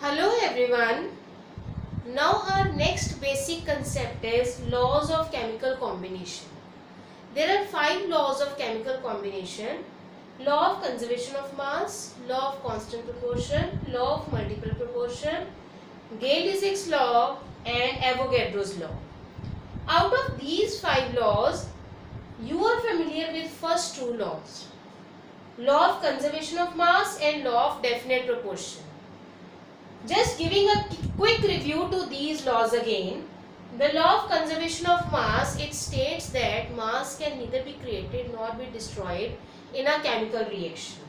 Hello everyone. Now our next basic concept is laws of chemical combination. There are 5 laws of chemical combination. Law of conservation of mass, law of constant proportion, law of multiple proportion, Gay-Lussac's law and Avogadro's law. Out of these 5 laws, you are familiar with first 2 laws. Law of conservation of mass and law of definite proportion. Just giving a quick review to these laws again. The law of conservation of mass, it states that mass can neither be created nor be destroyed in a chemical reaction.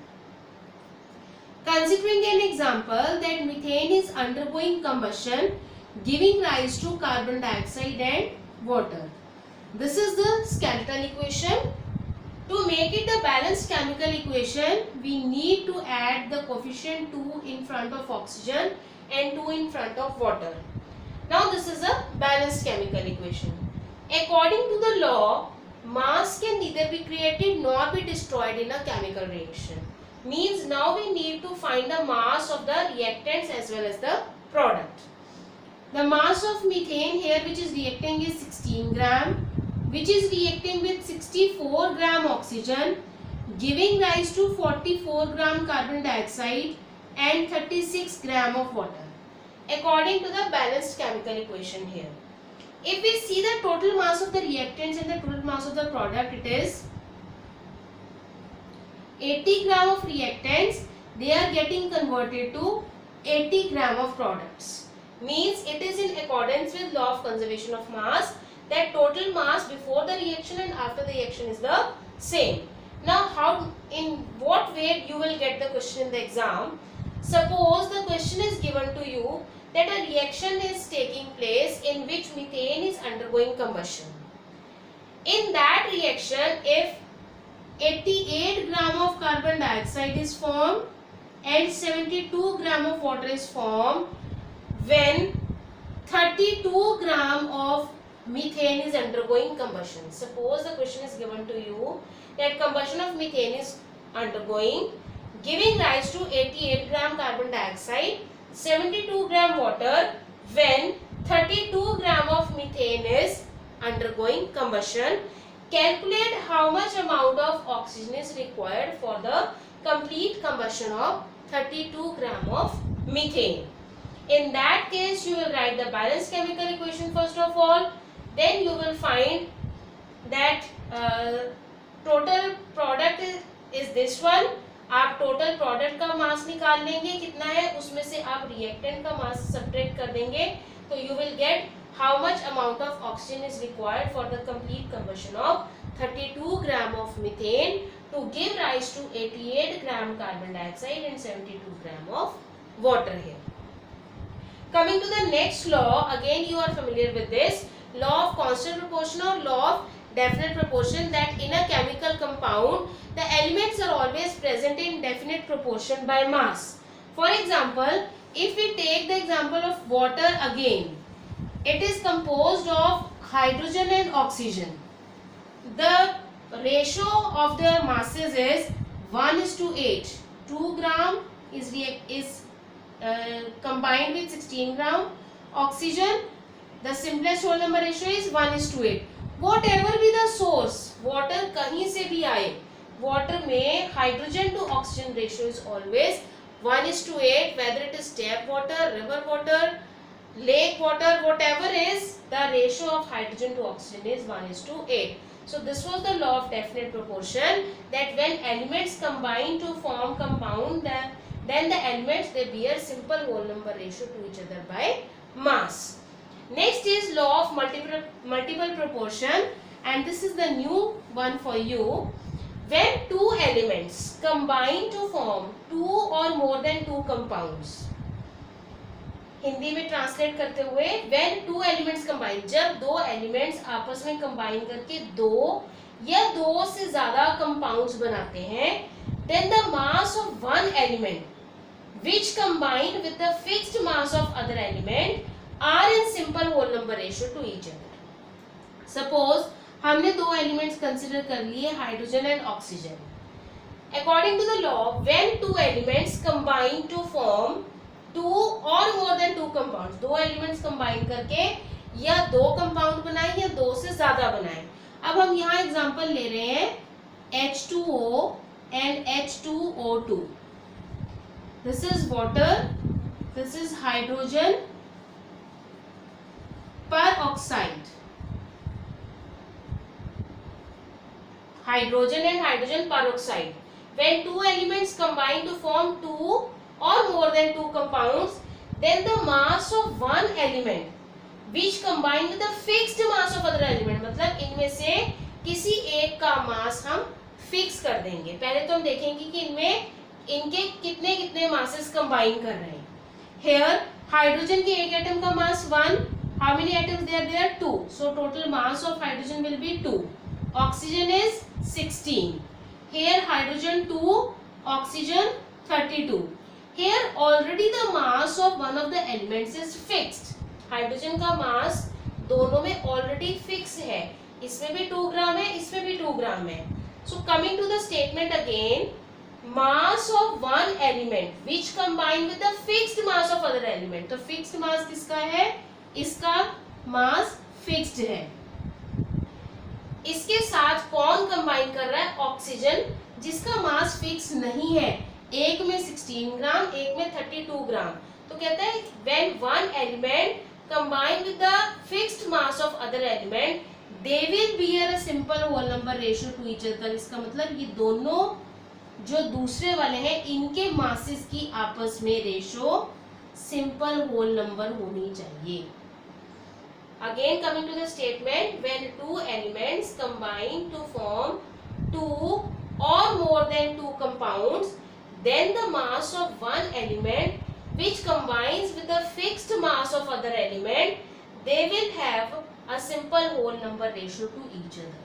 Considering an example that methane is undergoing combustion, giving rise to carbon dioxide and water. This is the skeletal equation. To make it a balanced chemical equation, we need to add the coefficient 2 in front of oxygen and 2 in front of water. Now this is a balanced chemical equation. According to the law, mass can neither be created nor be destroyed in a chemical reaction. Means now we need to find the mass of the reactants as well as the product. The mass of methane here, which is reacting, is 16 gram. Which is reacting with 64 gram oxygen, giving rise to 44 gram carbon dioxide and 36 gram of water, according to the balanced chemical equation here. If we see the total mass of the reactants and the total mass of the product, it is 80 gram of reactants, they are getting converted to 80 gram of products. Means it is in accordance with law of conservation of mass, that total mass before the reaction and after the reaction is the same. Now in what way you will get the question in the exam? Suppose the question is given to you that a reaction is taking place in which methane is undergoing combustion. In that reaction, if 88 gram of carbon dioxide is formed and 72 gram of water is formed, when 32 gram of methane is undergoing combustion. Suppose the question is given to you that combustion of methane is undergoing, giving rise to 88 gram carbon dioxide, 72 gram water, when 32 gram of methane is undergoing combustion. Calculate how much amount of oxygen is required for the complete combustion of 32 gram of methane. In that case, you will write the balanced chemical equation first of all. Then you will find that total product is this one. आप total product का मास निकाल लेंगे कितना है, उसमें से आप reactant का मास सब्ट्रैक्ट कर देंगे, तो you will get how much amount of oxygen is required for the complete combustion of 32 gram of methane to give rise to 88 gram carbon dioxide and 72 gram of water here. Coming to the next law, again you are familiar with this. Law of constant proportion or law of definite proportion, that in a chemical compound the elements are always present in definite proportion by mass. For example, if we take the example of water again, it is composed of hydrogen and oxygen. The ratio of their masses is 1:8. 2 gram is combined with 16 gram oxygen. The simplest whole number ratio is 1:8. Whatever be the source, water कहीं से भी आए, water में hydrogen to oxygen ratio is always 1:8. Whether it is tap water, river water, lake water, whatever is, the ratio of hydrogen to oxygen is 1:8. So this was the law of definite proportion, that when elements combine to form compound, then the elements, they bear simple whole number ratio to each other by mass. Next is law of multiple proportion, and this is the new one for you. When two elements combine to form 2 or more than 2 compounds. Hindi में translate करते हुए, when two elements combine, जब दो elements आपस में combine करके 2 या 2 से ज़्यादा compounds बनाते हैं, then the mass of one element which combined with the fixed mass of other element are in simple whole number ratio to each other. Suppose हमने 2 elements consider कर लिए, hydrogen and oxygen. According to the law, when 2 elements combine to form two और more than two compound, दो elements combine करके या दो compound बनाए या दो से ज्यादा बनाए। अब हम यहाँ एग्जांपल ले रहे हैं H2O and H2O2. This is water, this is hydrogen peroxide. Hydrogen and hydrogen peroxide. When two elements combine to form two or more than two compounds, then the mass of one element which combine with the fixed mass of other element, मतलब इनमें से किसी एक का मास हम fix कर देंगे। पहले तो हम देखेंगे कि इनमें इनके कितने कितने मासेस कंबाइन कर रहे हैं। Here हाइड्रोजन के एक एटम का मास 1, how many atoms there are 2, so total mass of hydrogen will be 2. Oxygen is 16. Here hydrogen 2, oxygen 32. Here already the mass of one of the elements is fixed. Hydrogen का मास दोनों में already fix है, इसमें भी 2 ग्राम है, इसमें भी 2 ग्राम है। So coming to the statement again, mass of one element which combine with the fixed mass of other element. तो fixed mass किसका है? इसका मास फिक्स्ड है। इसके साथ कौन कंबाइन कर रहा है? ऑक्सीजन, जिसका मास फिक्स नहीं है, एक में 16 ग्राम, एक में 32 ग्राम। तो कहता है when one element combine with the fixed mass of other element, they will bear a simple whole number ratio to each other. इसका मतलब ये दोनों जो दूसरे वाले हैं इनके मासेस की आपस में रेशो सिंपल होल नंबर होनी चाहिए। Again coming to the statement, when two elements combine to form two or more than two compounds, then the mass of one element which combines with the fixed mass of other element, they will have a simple whole number ratio to each other.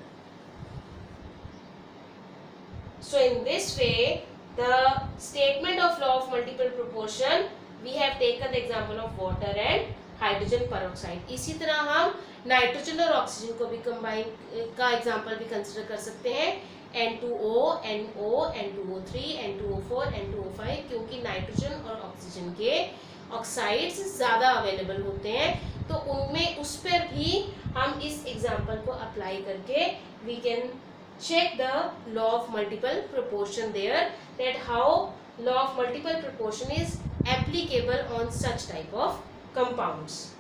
So in this way, the statement of law of multiple proportion, we have taken the example of water and hydrogen peroxide. इसी तरह हम nitrogen और oxygen को भी combine का example भी consider कर सकते हैं, N2O, NO, N2O3, N2O4, N2O5, क्योंकि नाइट्रोजन और ऑक्सीजन के ऑक्साइड्स ज़्यादा अवेलेबल होते हैं, तो उनमें उस पर भी हम इस एग्जांपल को अप्लाई करके we can check the law of multiple proportion there, that how law of multiple proportion is applicable on such type of compounds.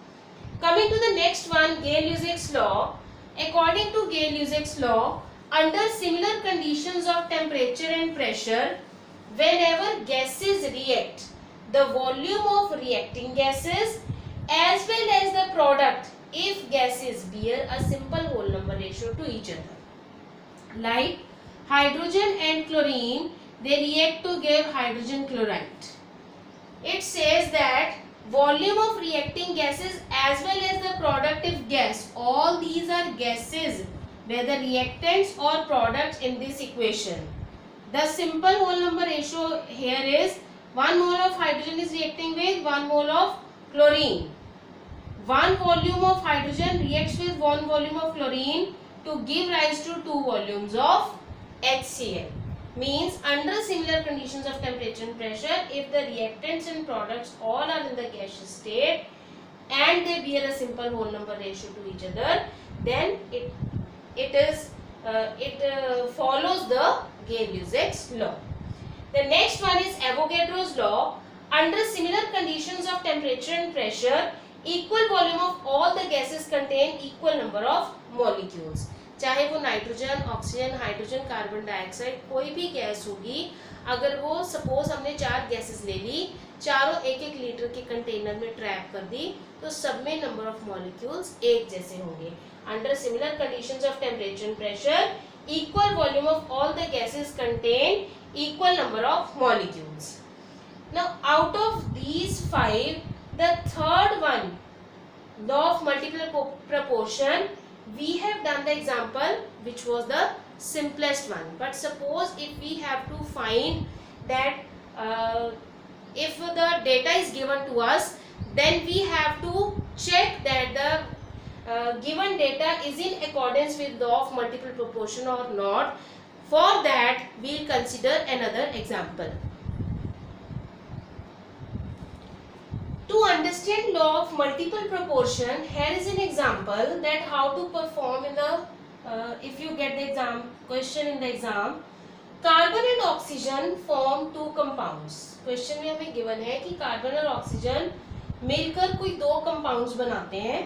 Coming to the next one, Gay-Lussac's law. According to Gay-Lussac's law, under similar conditions of temperature and pressure, whenever gases react, the volume of reacting gases as well as the product, if gases bear a simple whole number ratio to each other. Like hydrogen and chlorine, they react to give hydrogen chloride. It says that volume of reacting gases as well as the product if gas, all these are gases, whether reactants or products in this equation. The simple whole number ratio here is 1 mole of hydrogen is reacting with 1 mole of chlorine. 1 volume of hydrogen reacts with 1 volume of chlorine to give rise to 2 volumes of HCl. Means under similar conditions of temperature and pressure, if the reactants and products all are in the gaseous state and they bear a simple whole number ratio to each other, then it follows the Gay-Lussac's law. The next one is Avogadro's law. Under similar conditions of temperature and pressure, equal volume of all the gases contain equal number of molecules. चाहे वो nitrogen, oxygen, hydrogen, carbon dioxide, कोई भी gas होगी, अगर वो suppose हमने 4 gases ले ली, चारों 1-1 लीटर के कंटेनर में ट्रैप कर दी, तो सब में नंबर ऑफ मॉलिक्यूल्स एक जैसे होंगे। Under similar conditions of temperature and pressure, equal volume of all the gases contain equal number of molecules. Now out of these 5, the third one, law of multiple proportion, we have done the example which was the simplest one. But suppose if we have to find that if the data is given to us, then we have to check that the given data is in accordance with law of multiple proportion or not. For that we will consider another example. understand law of multiple proportion, here is an example that how to perform in the if you get the exam question in the exam. Carbon and oxygen form two compounds. Question में हमें given है कि carbon और oxygen मिलकर कोई दो compounds बनाते हैं.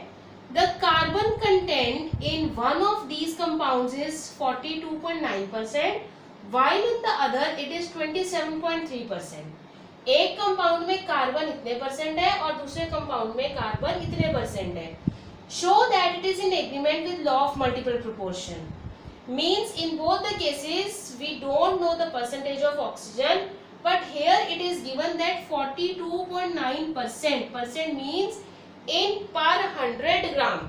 The carbon content in one of these compounds is 42.9%, while in the other it is 27.3%. एक कंपाउंड में कार्बन इतने परसेंट है और दूसरे कंपाउंड में कार्बन इतने परसेंट है. Show that it is in agreement with law of multiple proportion. Means in both the cases we don't know the percentage of oxygen, but here it is given that 42.9%. Percent means in per 100 gram.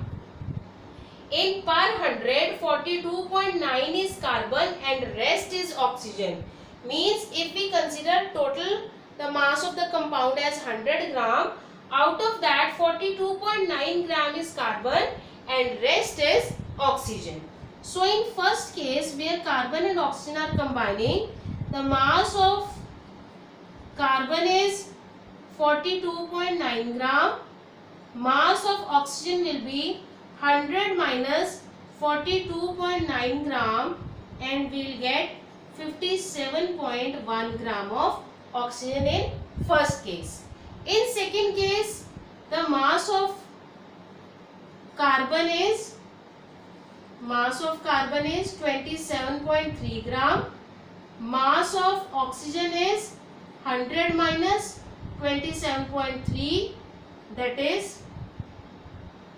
In per 100, 42.9 is carbon and rest is oxygen. Means if we consider total the mass of the compound as 100 gram, out of that 42.9 gram is carbon and rest is oxygen. So in first case where carbon and oxygen are combining, the mass of carbon is 42.9 gram. Mass of oxygen will be 100 minus 42.9 gram and we will get 57.1 gram of oxygen in first case. In second case, the mass of carbon is 27.3 gram. Mass of oxygen is 100 minus 27.3, that is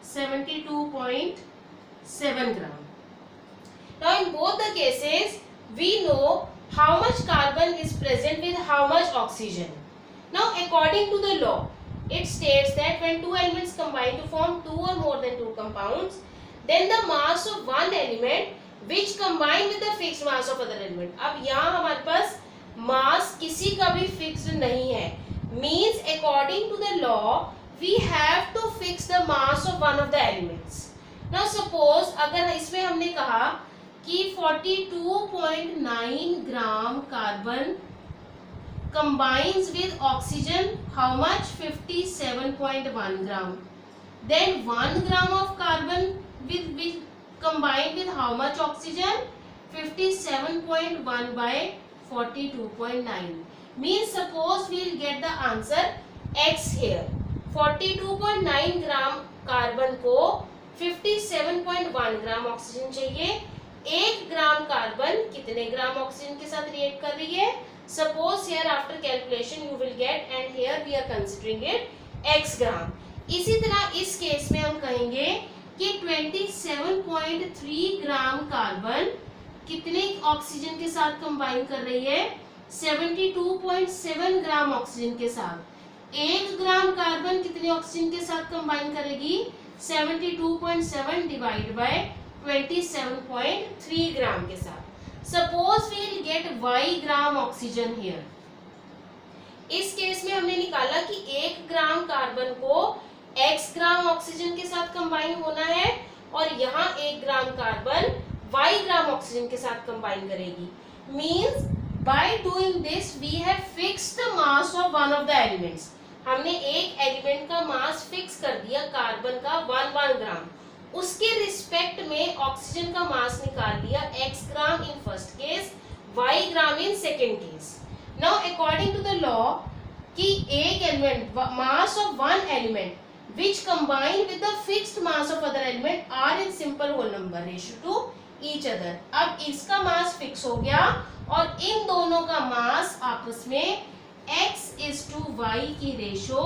72.7 gram. Now in both the cases we know how much carbon is present with how much oxygen. Now according to the law, it states that when two elements combine to form two or more than two compounds, then the mass of one element which combine with the fixed mass of other element. अब यहाँ हमारे पास mass किसी का भी fixed नहीं है. Means according to the law we have to fix the mass of one of the elements. Now suppose अगर इसमें हमने कहा कि 42.9 gram carbon combines with oxygen how much 57.1 gram. Then 1 gram of carbon will combine with how much oxygen 57.1 by 42.9. Means suppose we will get the answer X here. 42.9 gram carbon को 57.1 gram oxygen चाहिए. 1 gram carbon कितने ग्राम oxygen के साथ react कर रही है? Suppose here after calculation you will get and here we are considering it X gram. इसी तरह इस केस में हम कहेंगे कि 27.3 ग्राम कार्बन कितने ऑक्सीजन के साथ कंबाइन कर रही है? 72.7 ग्राम ऑक्सीजन के साथ. 1 ग्राम कार्बन कितने ऑक्सीजन के साथ कंबाइन करेगी? 72.7 डिवाइड बाय 27.3 ग्राम के साथ. Suppose we will get Y gram oxygen here. इस केस में हमने निकाला कि 1 ग्राम कार्बन को X ग्राम ऑक्सीजन के साथ कंबाइन होना है और यहाँ 1 gram carbon Y gram oxygen के साथ कंबाइन करेगी. Means by doing this we have fixed the mass of one of the elements. हमने एक एलिमेंट का मास फिक्स कर दिया कार्बन का 1 ग्राम. उसके रिस्पेक्ट में ऑक्सीजन का मास निकाल दिया X gram in first case, Y gram in second case. Now according to the law कि एक element mass of one element which combine with the fixed mass of other element are in simple whole number ratio to each other. अब इसका mass fix हो गया और इन दोनों का मास आपस में X is to Y की ratio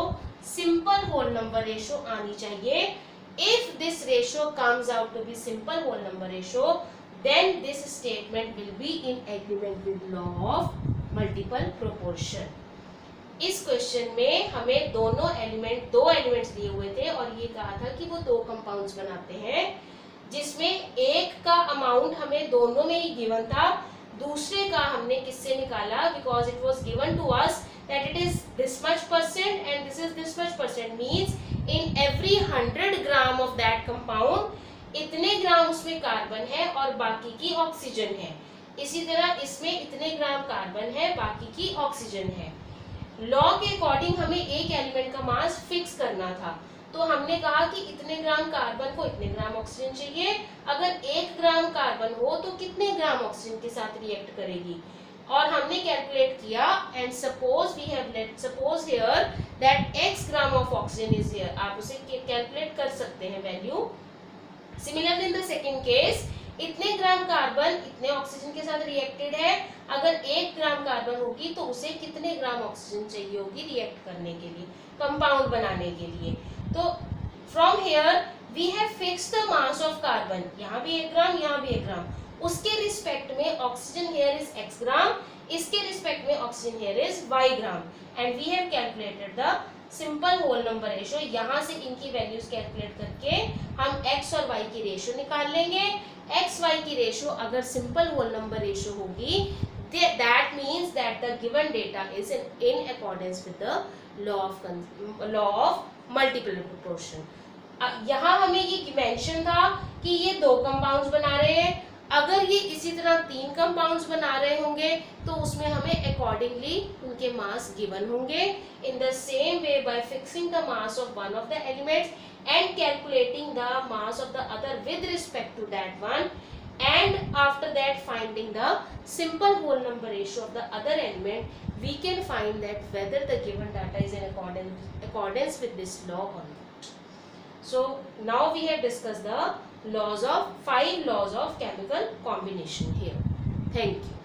simple whole number ratio आनी चाहिए. If this ratio comes out to be simple whole number ratio, then this statement will be in agreement with law of multiple proportion. इस question में हमें दो elements दिए हुए थे और ये कहा था कि वो दो कंपाउंड्स बनाते हैं, जिसमें एक का अमाउंट हमें दोनों में ही गिवन था, दूसरे का हमने किससे निकाला? Because it was given to us that it is this much percent and this is this much percent. Means in every 100 gram of that compound इतने ग्राम उसमें कार्बन है और बाकी की ऑक्सीजन है. इसी तरह इसमें इतने ग्राम कार्बन है, बाकी की ऑक्सीजन है. लॉ के अकॉर्डिंग हमें एक एलिमेंट का मास फिक्स करना था। तो हमने कहा कि इतने ग्राम कार्बन को इतने ग्राम ऑक्सीजन चाहिए, अगर 1 ग्राम कार्बन हो तो कितने ग्राम ऑक्सीजन के साथ रिएक्ट करेगी, और हमने कैलकुलेट किया and suppose we have let suppose here that x gram of oxygen is here, आप उसे कैलकुलेट कर सकते हैं value. Similarly in the second case, इतने ग्राम कार्बन इतने ऑक्सीजन के साथ रिएक्टेड है, अगर 1 ग्राम कार्बन होगी तो उसे कितने ग्राम ऑक्सीजन चाहिए होगी रिएक्ट करने के लिए, कंपाउंड बनाने के लिए। तो from here we have fixed the mass of carbon, यहाँ भी 1 ग्राम यहाँ भी 1 ग्राम, उसके रिस्पेक्ट में oxygen here is x gram, इसके रिस्पेक्ट में oxygen here is y gram, and we have calculated the simple whole number ratio. यहाँ से इनकी वैल्यूज कैलकुलेट करके हम x और y की रेशियो निकाल लेंगे। x y की रेशियो अगर सिंपल होल नंबर रेशियो होगी, that means that the given data is in accordance with the law of multiple proportion। यहाँ हमें ये मेंशन था कि ये 2 कंपाउंड्स बना रहे हैं, अगर ये इसी तरह 3 कंपाउंड्स बना रहे होंगे तो उसमें हमें अकॉर्डिंगली उनके मास गिवन होंगे। In the same way, bye fixing the mass of one of the elements and calculating the mass of the other with respect to that one, and after that finding the simple whole number ratio of the other element, we can find that whether the given data is in accordance with this law or not. So now we have discussed the 5 laws of chemical combination here. Thank you.